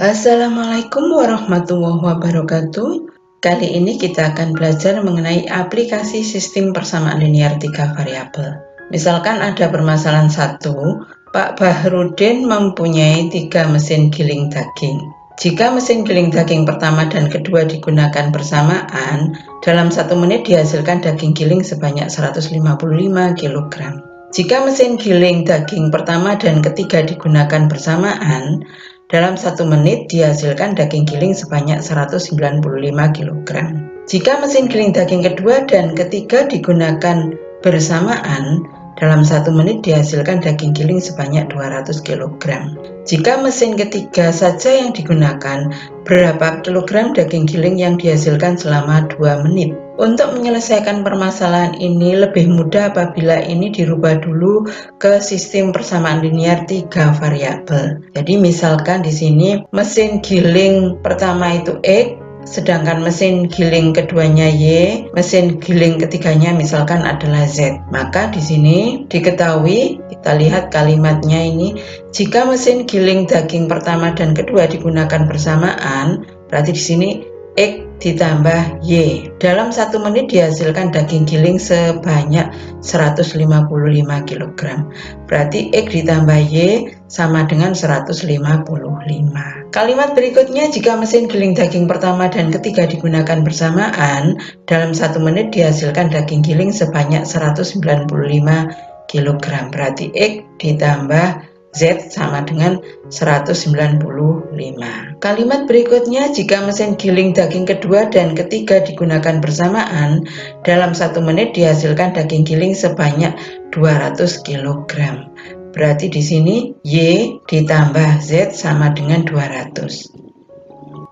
Assalamualaikum warahmatullahi wabarakatuh. Kali ini kita akan belajar mengenai aplikasi sistem persamaan linear 3 variabel. Misalkan ada permasalahan 1, Pak Bahrudin mempunyai 3 mesin giling daging. Jika mesin giling daging pertama dan kedua digunakan bersamaan, dalam 1 menit dihasilkan daging giling sebanyak 155 kg. Jika mesin giling daging pertama dan ketiga digunakan bersamaan, dalam 1 menit dihasilkan daging giling sebanyak 195 kg. Jika mesin giling daging kedua dan ketiga digunakan bersamaan, dalam 1 menit dihasilkan daging giling sebanyak 200 kg. Jika mesin ketiga saja yang digunakan, berapa kilogram daging giling yang dihasilkan selama 2 menit? Untuk menyelesaikan permasalahan ini lebih mudah apabila ini dirubah dulu ke sistem persamaan linear 3 variabel. Jadi misalkan di sini mesin giling pertama itu X, sedangkan mesin giling keduanya Y, mesin giling ketiganya misalkan adalah Z. Maka di sini diketahui, kita lihat kalimatnya ini, jika mesin giling daging pertama dan kedua digunakan bersamaan, berarti di sini X ditambah Y. Dalam 1 menit dihasilkan daging giling sebanyak 155 kg. Berarti X ditambah Y sama dengan 155. Kalimat berikutnya, jika mesin giling daging pertama dan ketiga digunakan bersamaan, dalam 1 menit dihasilkan daging giling sebanyak 195 kg. Berarti X ditambah Z sama dengan 195. Kalimat berikutnya, jika mesin giling daging kedua dan ketiga digunakan bersamaan, dalam 1 menit dihasilkan daging giling sebanyak 200 kg. Berarti di sini Y ditambah Z sama dengan 200.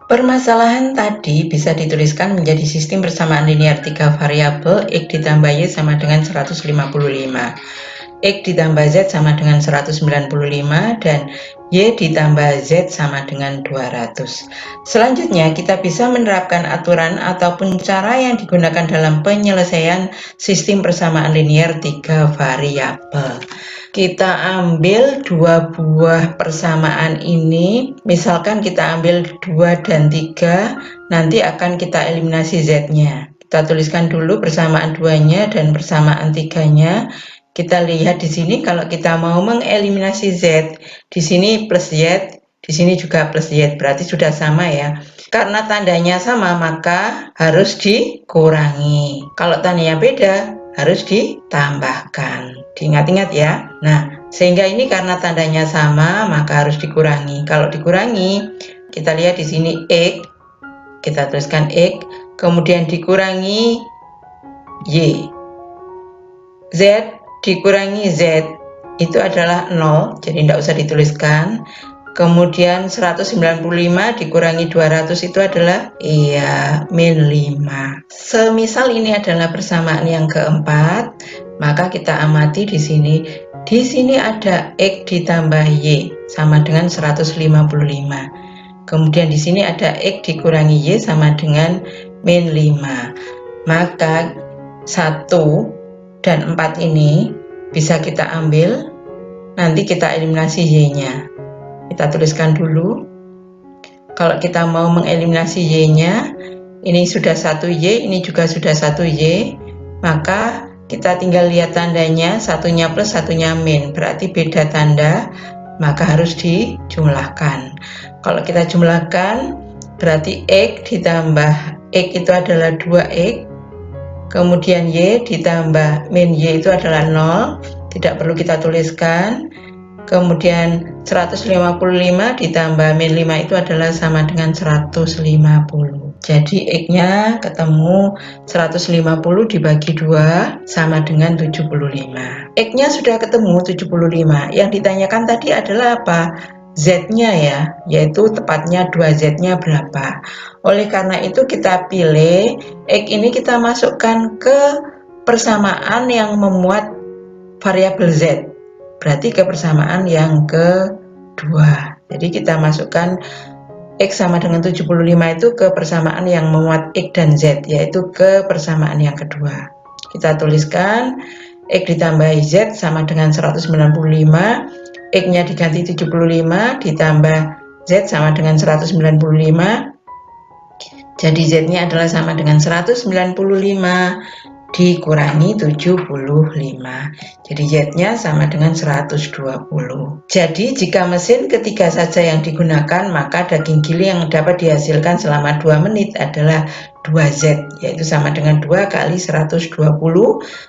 Permasalahan tadi bisa dituliskan menjadi sistem persamaan linear 3 variabel, X ditambah Y sama dengan 155. X ditambah Z sama dengan 195 dan Y ditambah Z sama dengan 200. Selanjutnya kita bisa menerapkan aturan ataupun cara yang digunakan dalam penyelesaian sistem persamaan linear 3 variabel. Kita ambil 2 buah persamaan ini, misalkan kita ambil 2 dan 3, nanti akan kita eliminasi Z-nya. Kita tuliskan dulu persamaan 2-nya dan persamaan 3-nya. Kita lihat di sini, kalau kita mau mengeliminasi Z, di sini plus Z, di sini juga plus Z, berarti sudah sama ya. Karena tandanya sama, maka harus dikurangi. Kalau tandanya beda, harus ditambahkan. Diingat-ingat ya. Nah, sehingga ini karena tandanya sama, maka harus dikurangi. Kalau dikurangi, kita lihat di sini X, kita tuliskan X, kemudian dikurangi Y. Z dikurangi Z itu adalah 0, jadi tidak usah dituliskan. Kemudian 195 dikurangi 200 itu adalah min 5. Semisal ini adalah persamaan yang keempat, maka kita amati di sini. Di sini ada X ditambah Y sama dengan 155. Kemudian di sini ada X dikurangi Y sama dengan min 5. Maka 1 dan 4 ini bisa kita ambil, nanti kita eliminasi Y-nya. Kita tuliskan dulu. Kalau kita mau mengeliminasi Y-nya, ini sudah 1Y, ini juga sudah 1Y, maka kita tinggal lihat tandanya, satunya plus, satunya min, berarti beda tanda, maka harus dijumlahkan. Kalau kita jumlahkan, berarti X ditambah X itu adalah 2X, kemudian Y ditambah min Y itu adalah 0, tidak perlu kita tuliskan. Kemudian 155 ditambah min 5 itu adalah sama dengan 150. Jadi X-nya ketemu 150 dibagi 2 sama dengan 75. X-nya sudah ketemu 75. Yang ditanyakan tadi adalah apa? Z-nya ya, yaitu tepatnya 2Z-nya berapa. Oleh karena itu kita pilih X ini kita masukkan ke persamaan yang memuat variabel Z, berarti ke persamaan yang kedua. Jadi kita masukkan X sama dengan 75 itu ke persamaan yang memuat X dan Z, yaitu ke persamaan yang kedua. Kita tuliskan X ditambah Z sama dengan 195, X-nya diganti 75 ditambah Z sama dengan 195. Jadi Z-nya adalah sama dengan 195 dikurangi 75. Jadi Z-nya sama dengan 120. Jadi jika mesin ketiga saja yang digunakan, maka daging giling yang dapat dihasilkan selama 2 menit adalah 2Z, yaitu sama dengan 2 kali 120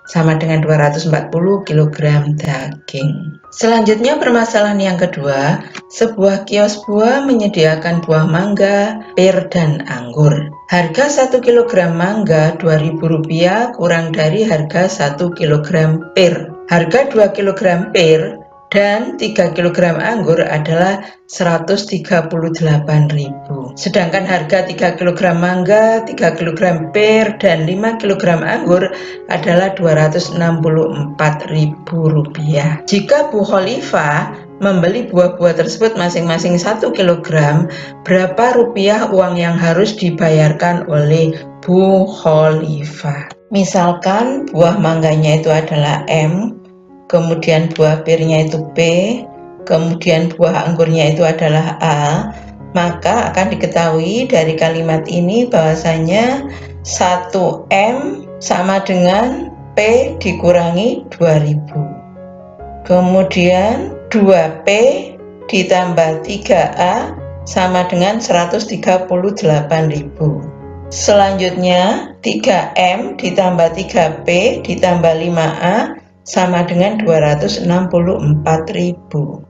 sama dengan 240 kg daging. Selanjutnya permasalahan yang kedua, sebuah kios buah menyediakan buah mangga, pir, dan anggur. Harga 1 kg mangga Rp2.000 kurang dari harga 1 kg pir. Harga 2 kg pir dan 3 kg anggur adalah Rp138.000. Sedangkan harga 3 kg mangga, 3 kg pir, dan 5 kg anggur adalah Rp264.000. Jika Bu Khalifah membeli buah-buah tersebut masing-masing 1 kg, berapa rupiah uang yang harus dibayarkan oleh Bu Khalifah? Misalkan buah mangganya itu adalah M, kemudian buah pirnya itu P, kemudian buah anggurnya itu adalah A, maka akan diketahui dari kalimat ini bahwasanya 1M sama dengan P dikurangi 2000. Kemudian 2P ditambah 3A sama dengan 138.000. Selanjutnya 3M ditambah 3P ditambah 5A sama dengan 264.000.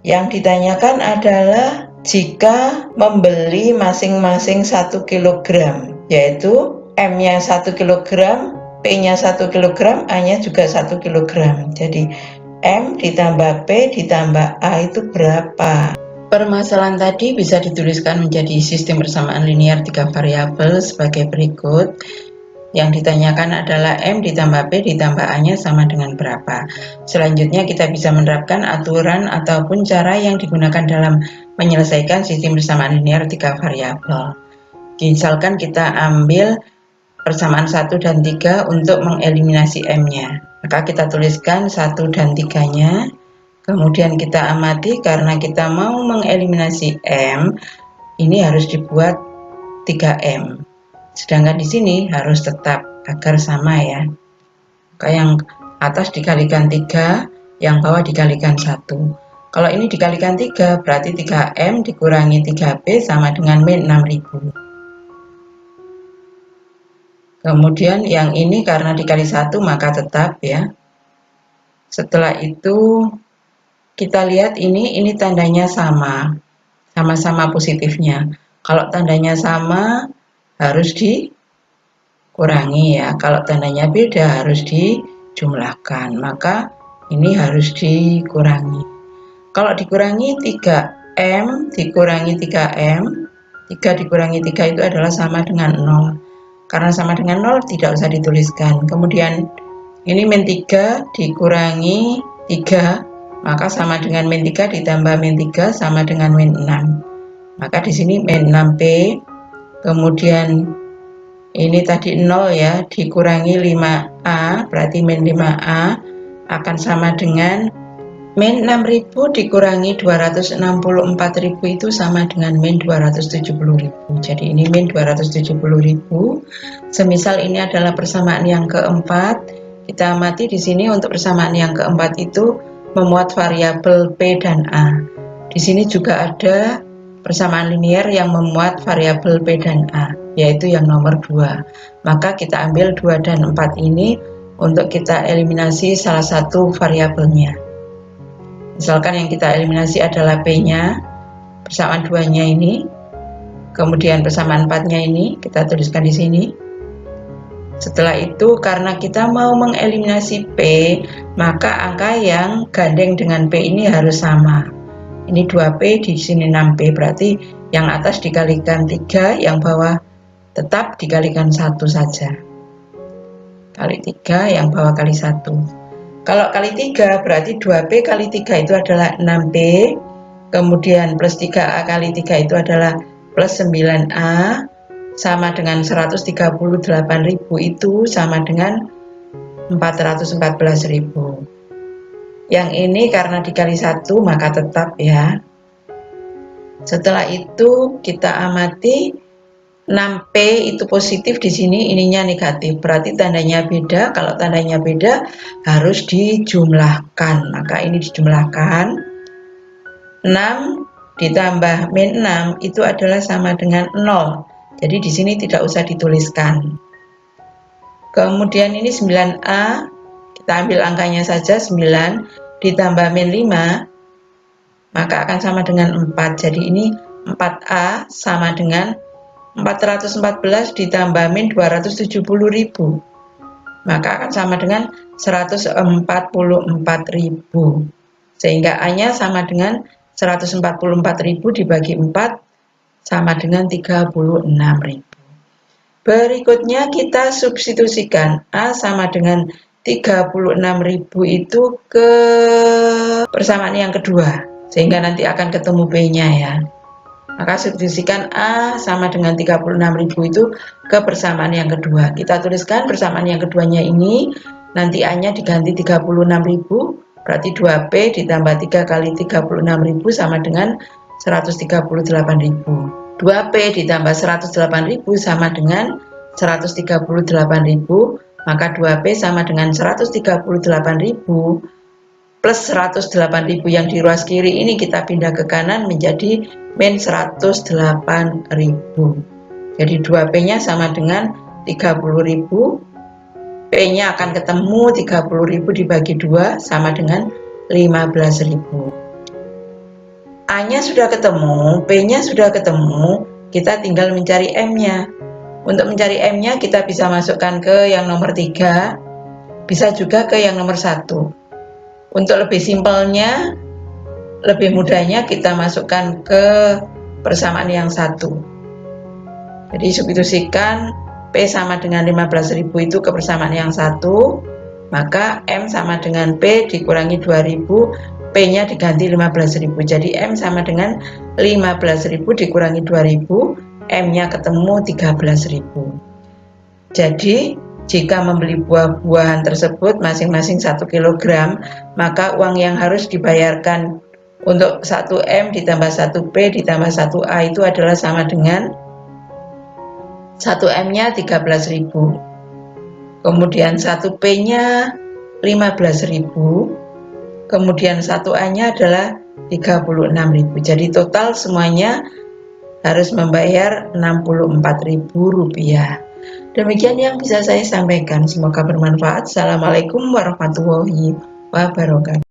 Yang ditanyakan adalah jika membeli masing-masing 1 kg, yaitu M-nya 1 kg, P-nya 1 kg, A-nya juga 1 kg. Jadi M ditambah P ditambah A itu berapa? Permasalahan tadi bisa dituliskan menjadi sistem persamaan linear 3 variabel sebagai berikut. Yang ditanyakan adalah M ditambah P ditambah A-nya sama dengan berapa. Selanjutnya kita bisa menerapkan aturan ataupun cara yang digunakan dalam menyelesaikan sistem persamaan linear 3 variabel. Misalkan kita ambil persamaan 1 dan 3 untuk mengeliminasi M-nya. Maka kita tuliskan 1 dan 3-nya. Kemudian kita amati karena kita mau mengeliminasi M, ini harus dibuat 3M. Sedangkan di sini harus tetap agar sama ya. Maka yang atas dikalikan 3, yang bawah dikalikan 1. Kalau ini dikalikan 3, berarti 3M dikurangi 3P sama dengan min 6000. Kemudian yang ini karena dikali 1 maka tetap ya. Setelah itu kita lihat ini tandanya sama. Sama-sama positifnya. Kalau tandanya sama harus dikurangi ya. Kalau tandanya beda harus dijumlahkan. Maka ini harus dikurangi. Kalau dikurangi 3M dikurangi 3M, 3 dikurangi 3 itu adalah sama dengan 0. Karena sama dengan 0 tidak usah dituliskan. Kemudian ini min 3 dikurangi 3, maka sama dengan min 3 ditambah min 3 sama dengan min 6. Maka di sini min 6P, kemudian ini tadi 0 ya, dikurangi 5A, berarti min 5A akan sama dengan min 6000 dikurangi 264.000 itu sama dengan min 270.000. Jadi ini min 270.000. Semisal ini adalah persamaan yang keempat, kita amati di sini untuk persamaan yang keempat itu memuat variabel P dan A. Di sini juga ada persamaan linear yang memuat variabel P dan A, yaitu yang nomor 2. Maka kita ambil 2 dan 4 ini untuk kita eliminasi salah satu variabelnya. Misalkan yang kita eliminasi adalah P-nya, persamaan 2-nya ini, kemudian persamaan 4-nya ini, kita tuliskan di sini. Setelah itu, karena kita mau mengeliminasi P, maka angka yang gandeng dengan P ini harus sama. Ini 2P, di sini 6P, berarti yang atas dikalikan 3, yang bawah tetap dikalikan 1 saja. Kali 3, yang bawah kali 1. Kalau kali 3 berarti 2P kali 3 itu adalah 6P, kemudian plus 3A kali 3 itu adalah plus 9A, sama dengan 138.000 itu sama dengan 414.000. Yang ini karena dikali 1 maka tetap ya. Setelah itu kita amati 6P itu positif, di sini ininya negatif, berarti tandanya beda. Kalau tandanya beda harus dijumlahkan, maka ini dijumlahkan. 6 ditambah min 6 itu adalah sama dengan 0. Jadi di sini tidak usah dituliskan. Kemudian ini 9A, kita ambil angkanya saja, 9 ditambah min 5 maka akan sama dengan 4. Jadi ini 4A sama dengan 414 ditambah min 270.000, maka akan sama dengan 144.000, sehingga A-nya sama dengan 144.000 dibagi 4 sama dengan 36.000. Berikutnya kita substitusikan A sama dengan 36.000 itu ke persamaan yang kedua, sehingga nanti akan ketemu B-nya ya. Maka substitusikan A sama dengan 36.000 itu ke persamaan yang kedua. Kita tuliskan persamaan yang keduanya ini, nanti A-nya diganti 36.000, berarti 2P ditambah 3 kali 36.000 sama dengan 138.000. 2P ditambah 108.000 sama dengan 138.000, maka 2P sama dengan 138.000 plus 108.000 yang di ruas kiri ini kita pindah ke kanan menjadi min 108.000. Jadi 2P-nya sama dengan 30.000. P-nya akan ketemu 30.000 dibagi 2 sama dengan 15.000. A-nya sudah ketemu, P-nya sudah ketemu, kita tinggal mencari M-nya. Untuk mencari M-nya kita bisa masukkan ke yang nomor 3, bisa juga ke yang nomor 1. Untuk lebih simpelnya, lebih mudahnya kita masukkan ke persamaan yang 1. Jadi substitusikan P sama dengan 15.000 itu ke persamaan yang 1, maka M sama dengan P dikurangi 2.000, P-nya diganti 15.000. Jadi M sama dengan 15.000 dikurangi 2.000, M-nya ketemu 13.000. Jadi jika membeli buah-buahan tersebut masing-masing 1 kg, maka uang yang harus dibayarkan untuk 1M ditambah 1P ditambah 1A itu adalah sama dengan 1M-nya 13.000, kemudian 1P-nya 15.000, kemudian 1A-nya adalah 36.000. Jadi total semuanya harus membayar Rp64.000. Demikian yang bisa saya sampaikan, semoga bermanfaat. Assalamualaikum warahmatullahi wabarakatuh.